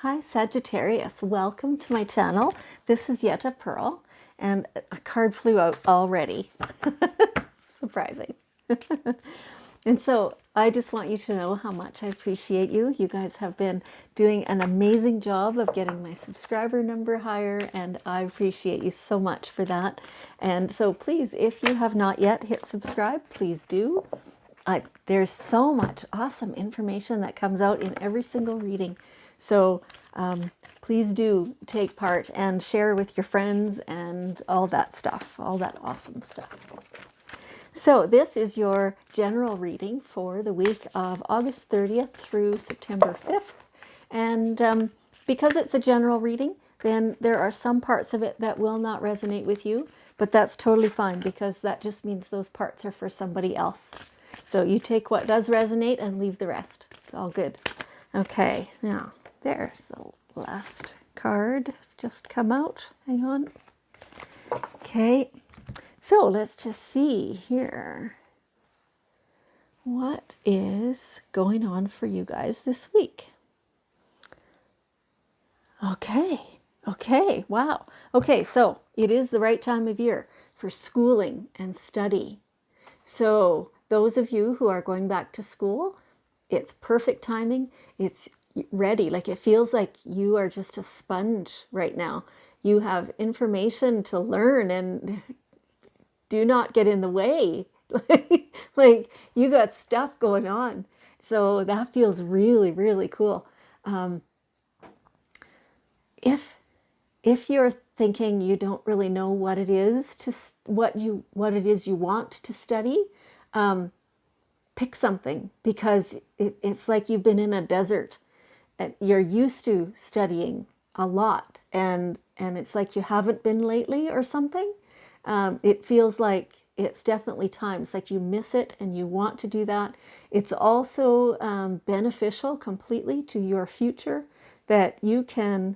Hi Sagittarius, welcome to my channel. This is Yetta Pearl, and a card flew out already. Surprising. And so I just want you to know how much I appreciate you. You guys have been doing an amazing job of getting my subscriber number higher, and I appreciate you so much for that. And so please, if you have not yet hit subscribe, please do. There's so much awesome information that comes out in every single reading. So please do take part and share with your friends and all that stuff, all that awesome stuff. So this is your general reading for the week of August 30th through September 5th. And because it's a general reading, then there are some parts of it that will not resonate with you, but that's totally fine because that just means those parts are for somebody else. So you take what does resonate and leave the rest. It's all good. Okay, now there's the last card. It's just come out. Hang on. Okay, so let's just see here. What is going on for you guys this week? Okay, wow. Okay, so it is the right time of year for schooling and study. So those of you who are going back to school, it's perfect timing. It's ready. Like it feels like you are just a sponge right now. You have information to learn and do not get in the way. Like you got stuff going on. So that feels really, really cool. If you're thinking you don't really know what it is to what it is you want to study, pick something because it's like you've been in a desert. You're used to studying a lot, and it's like you haven't been lately or something. It feels like it's definitely time. It's like you miss it and you want to do that. It's also beneficial completely to your future that you can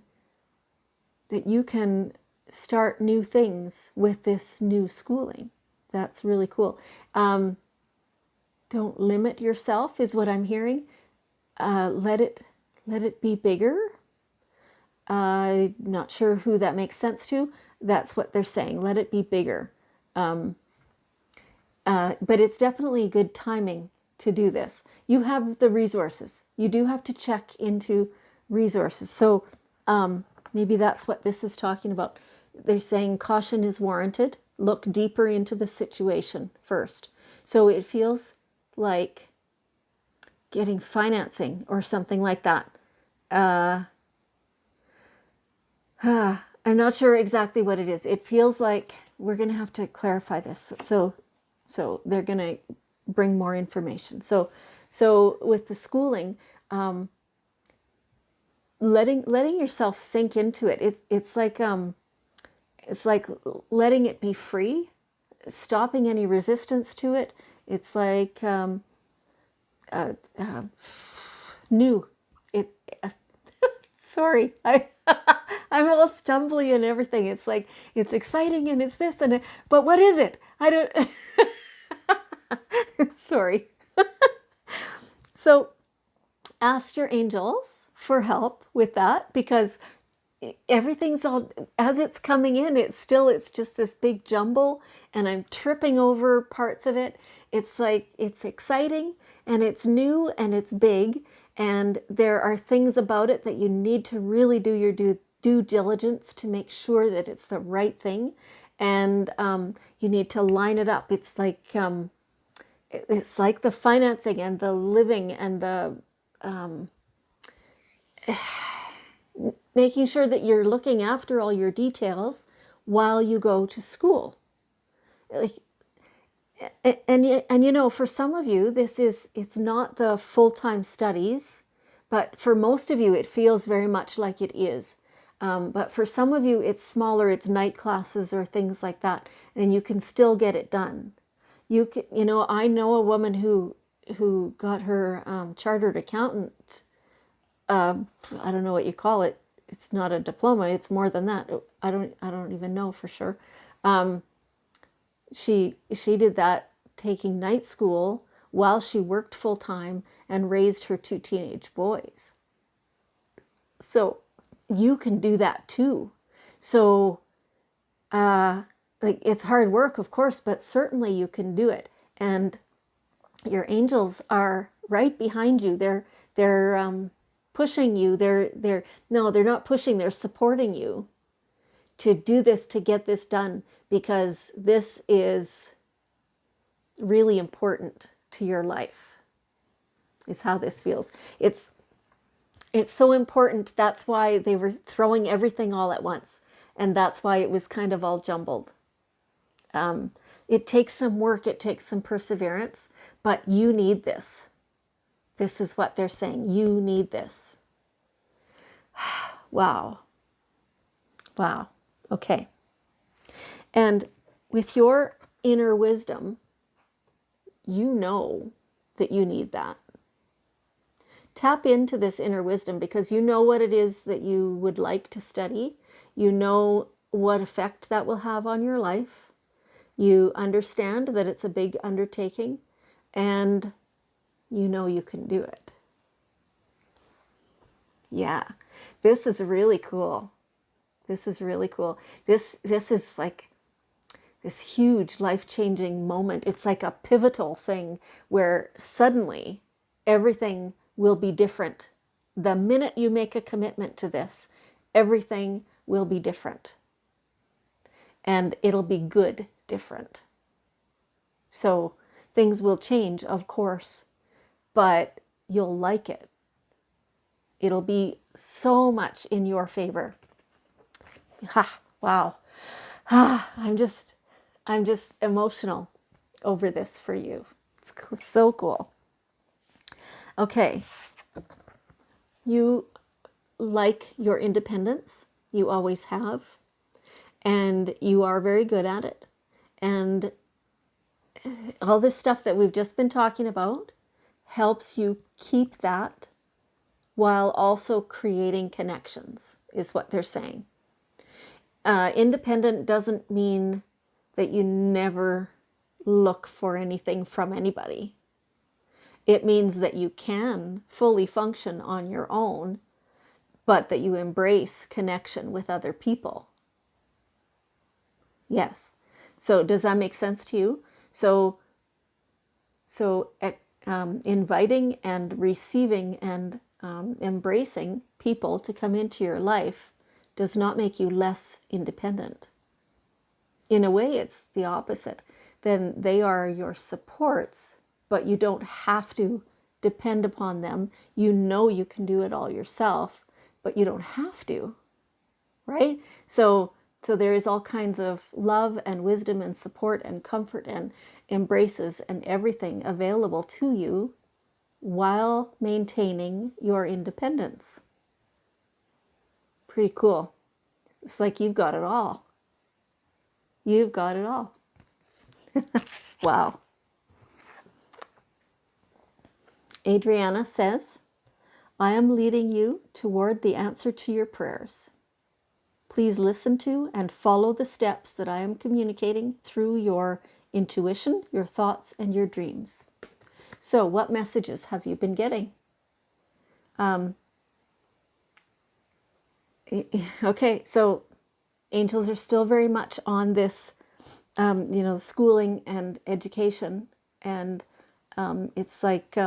start new things with this new schooling. That's really cool. Don't limit yourself is what I'm hearing. Let it be bigger. Not sure who that makes sense to. That's what they're saying. Let it be bigger. But it's definitely good timing to do this. You have the resources. You do have to check into resources. So maybe that's what this is talking about. They're saying caution is warranted. Look deeper into the situation first. So it feels like getting financing or something like that. I'm not sure exactly what it is. It feels like we're going to have to clarify this. So they're going to bring more information. So with the schooling, letting yourself sink into it. It's like letting it be free, stopping any resistance to it. It's like new. It. Sorry, I'm all stumbly and everything. It's like it's exciting and it's this and it, but what is it? I don't. Sorry. So ask your angels for help with that because everything's all as it's coming in. It's just this big jumble, and I'm tripping over parts of it. It's like it's exciting and it's new and it's big, and there are things about it that you need to really do your due diligence to make sure that it's the right thing, and you need to line it up. It's like the financing and the living and the making sure that you're looking after all your details while you go to school. Like, and you know, for some of you, it's not the full-time studies, but for most of you, it feels very much like it is. But for some of you, it's smaller, it's night classes or things like that, and you can still get it done. You know, I know a woman who got her chartered accountant. I don't know what you call it. It's not a diploma. It's more than that. I don't even know for sure. She did that taking night school while she worked full time and raised her two teenage boys. So you can do that too. So like it's hard work, of course, but certainly you can do it. And your angels are right behind you. They're pushing you. They're no, they're not pushing. They're supporting you to do this, to get this done, because this is really important to your life. Is how this feels. It's so important. That's why they were throwing everything all at once, and that's why it was kind of all jumbled. It takes some work, it takes some perseverance, but you need this. This is what they're saying. You need this. Wow. Wow. Okay. And with your inner wisdom, you know that you need that. Tap into this inner wisdom, because you know what it is that you would like to study. You know what effect that will have on your life. You understand that it's a big undertaking, and you know you can do it. Yeah, this is really cool. This is really cool. This is like this huge life-changing moment. It's like a pivotal thing where suddenly everything will be different. The minute you make a commitment to this, everything will be different. And it'll be good different. So things will change, of course, but you'll like it. It'll be so much in your favor. Ha, wow. I'm just emotional over this for you. It's so cool. Okay. You like your independence. You always have. And you are very good at it. And all this stuff that we've just been talking about helps you keep that while also creating connections, is what they're saying. Independent doesn't mean that you never look for anything from anybody. It means that you can fully function on your own, but that you embrace connection with other people. Yes. So does that make sense to you? So inviting and receiving and embracing people to come into your life does not make you less independent. In a way, it's the opposite. Then they are your supports, but you don't have to depend upon them. You know you can do it all yourself, but you don't have to, right? So there is all kinds of love and wisdom and support and comfort and embraces and everything available to you while maintaining your independence. Pretty cool. It's like you've got it all. You've got it all. Wow. Adriana says, I am leading you toward the answer to your prayers. Please listen to and follow the steps that I am communicating through your intuition, your thoughts, and your dreams. So, what messages have you been getting? Okay, so angels are still very much on this, schooling and education, and it's like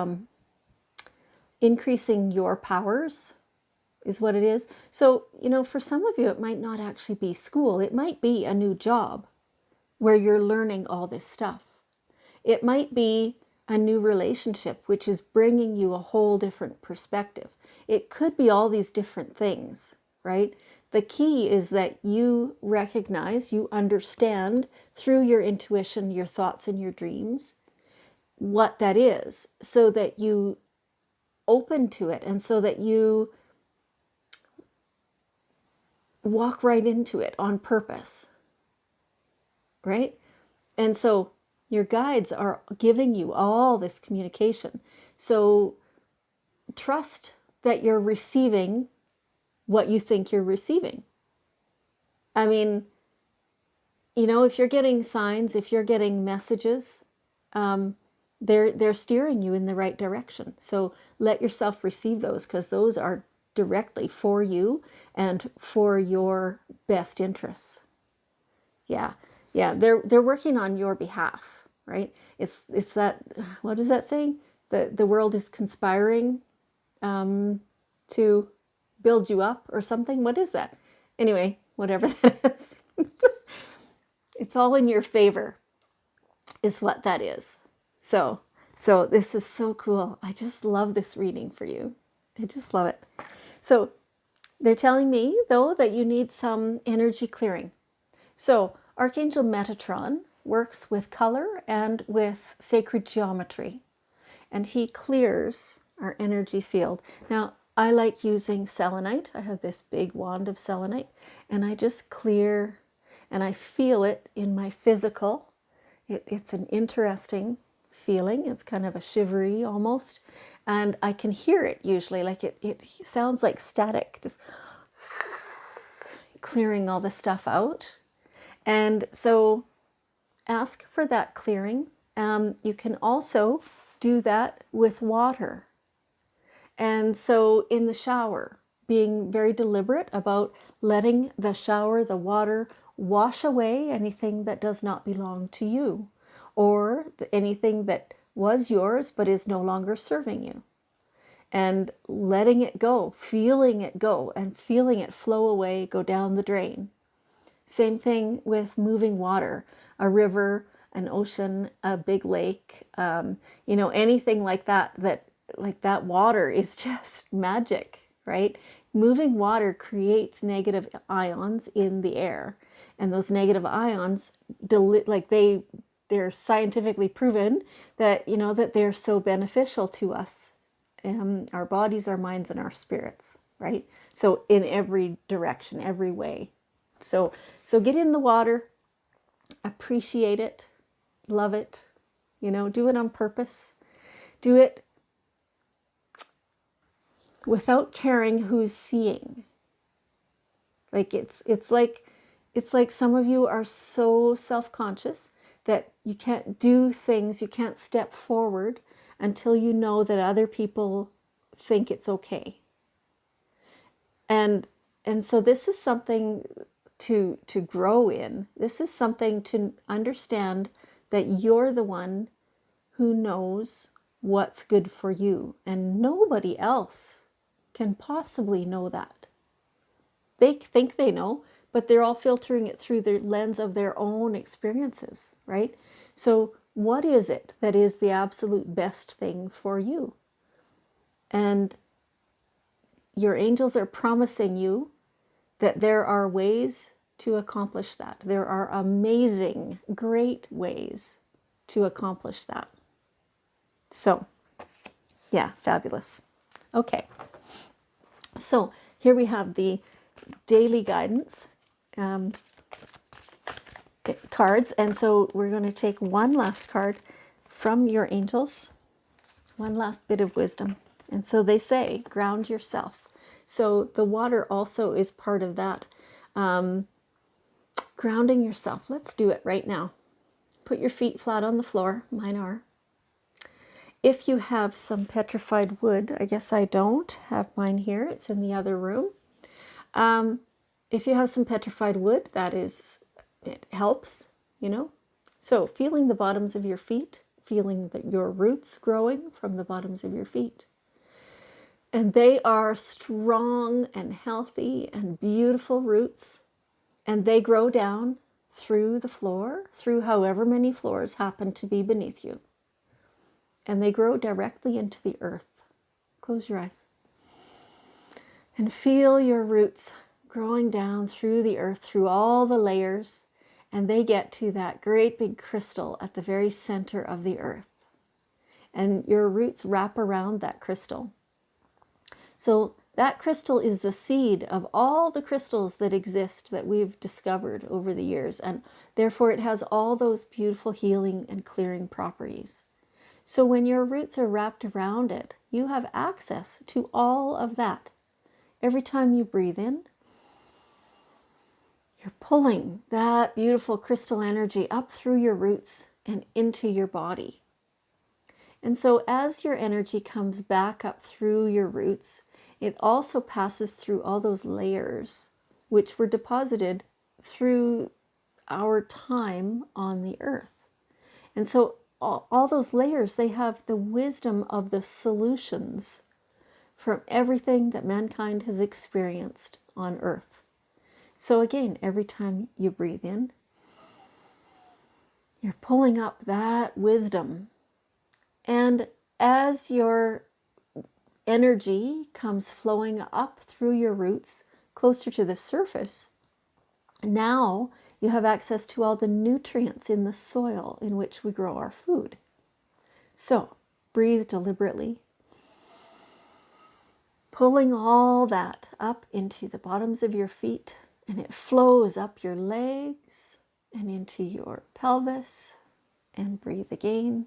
increasing your powers is what it is. So, for some of you, it might not actually be school. It might be a new job where you're learning all this stuff. It might be a new relationship, which is bringing you a whole different perspective. It could be all these different things, right? The key is that you recognize, you understand through your intuition, your thoughts, and your dreams what that is, so that you open to it and so that you walk right into it on purpose, right? And so your guides are giving you all this communication. So trust that you're receiving what you think you're receiving. I mean, if you're getting signs, if you're getting messages, they're steering you in the right direction. So let yourself receive those, because those are directly for you and for your best interests. Yeah. Yeah, they're working on your behalf, right? It's that, what is that saying? The world is conspiring to build you up or something. What is that? Anyway, whatever that is. It's all in your favor is what that is. So this is so cool. I just love this reading for you. I just love it. So they're telling me, though, that you need some energy clearing. So Archangel Metatron works with color and with sacred geometry, and he clears our energy field. Now, I like using selenite. I have this big wand of selenite, and I just clear, and I feel it in my physical. It's an interesting feeling. It's kind of a shivery almost, and I can hear it usually, like it sounds like static, just clearing all the stuff out. And so ask for that clearing. You can also do that with water. And so in the shower, being very deliberate about letting the shower, the water, wash away anything that does not belong to you, or anything that was yours but is no longer serving you. And letting it go, and feeling it flow away, go down the drain. Same thing with moving water, a river, an ocean, a big lake, anything like that, like that water is just magic, right? Moving water creates negative ions in the air. And those negative ions, they're scientifically proven that, that they're so beneficial to us, our bodies, our minds, and our spirits, right? So in every direction, every way. So get in the water, appreciate it, love it, do it on purpose. Do it without caring who's seeing. Like it's like some of you are so self-conscious that you can't do things, you can't step forward until you know that other people think it's okay. And so this is something to grow in. This is something to understand that you're the one who knows what's good for you, and nobody else can possibly know that. They think they know, but they're all filtering it through the lens of their own experiences, right? So what is it that is the absolute best thing for you? And your angels are promising you that there are ways to accomplish that. There are amazing, great ways to accomplish that. So, yeah, fabulous. Okay. So here we have the daily guidance cards. And so we're going to take one last card from your angels, one last bit of wisdom. And so they say, ground yourself. So the water also is part of that. Grounding yourself. Let's do it right now. Put your feet flat on the floor. Mine are. If you have some petrified wood, I guess I don't have mine here. It's in the other room. If you have some petrified wood, it helps, So feeling the bottoms of your feet, feeling your roots growing from the bottoms of your feet. And they are strong and healthy and beautiful roots. And they grow down through the floor, through however many floors happen to be beneath you. And they grow directly into the earth. Close your eyes. And feel your roots growing down through the earth, through all the layers, and they get to that great big crystal at the very center of the earth. And your roots wrap around that crystal. So that crystal is the seed of all the crystals that exist that we've discovered over the years, and therefore it has all those beautiful healing and clearing properties. So when your roots are wrapped around it, you have access to all of that. Every time you breathe in, you're pulling that beautiful crystal energy up through your roots and into your body. And so as your energy comes back up through your roots, it also passes through all those layers which were deposited through our time on the earth. And so all those layers, they have the wisdom of the solutions from everything that mankind has experienced on earth. So again, every time you breathe in, you're pulling up that wisdom. And as your energy comes flowing up through your roots closer to the surface, now you have access to all the nutrients in the soil in which we grow our food. So breathe deliberately, pulling all that up into the bottoms of your feet, and it flows up your legs and into your pelvis. And breathe again.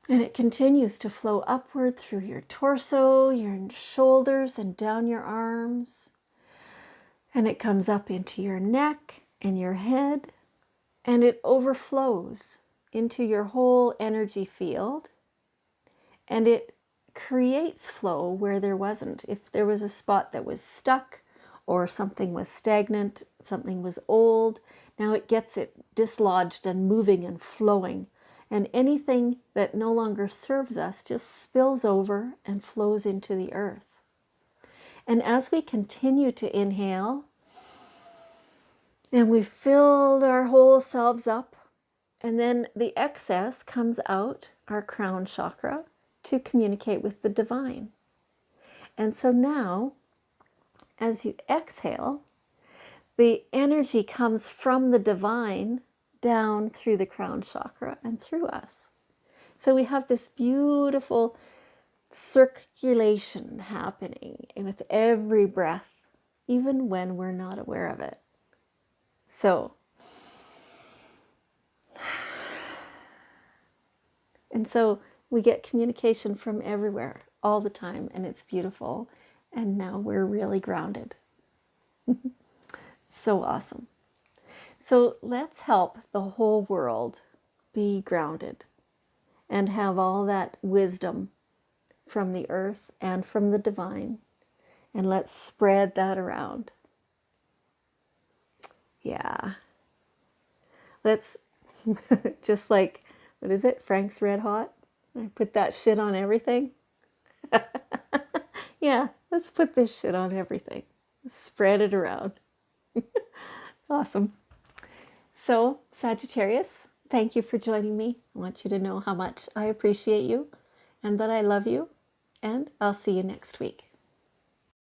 And it continues to flow upward through your torso, your shoulders, and down your arms. And it comes up into your neck and your head. And it overflows into your whole energy field. And it creates flow where there wasn't. If there was a spot that was stuck, or something was stagnant, something was old, now it gets it dislodged and moving and flowing. And anything that no longer serves us just spills over and flows into the earth. And as we continue to inhale, and we filled our whole selves up, and then the excess comes out, our crown chakra, to communicate with the divine. And so now, as you exhale, the energy comes from the divine down through the crown chakra and through us. So we have this beautiful circulation happening with every breath, even when we're not aware of it. So, and so we get communication from everywhere all the time, and it's beautiful. And now we're really grounded. So awesome. So let's help the whole world be grounded and have all that wisdom from the earth and from the divine. And let's spread that around. Yeah. Let's, just like, what is it? Frank's Red Hot? I put that shit on everything. Yeah, let's put this shit on everything. Spread it around. Awesome. So, Sagittarius, thank you for joining me. I want you to know how much I appreciate you and that I love you. And I'll see you next week.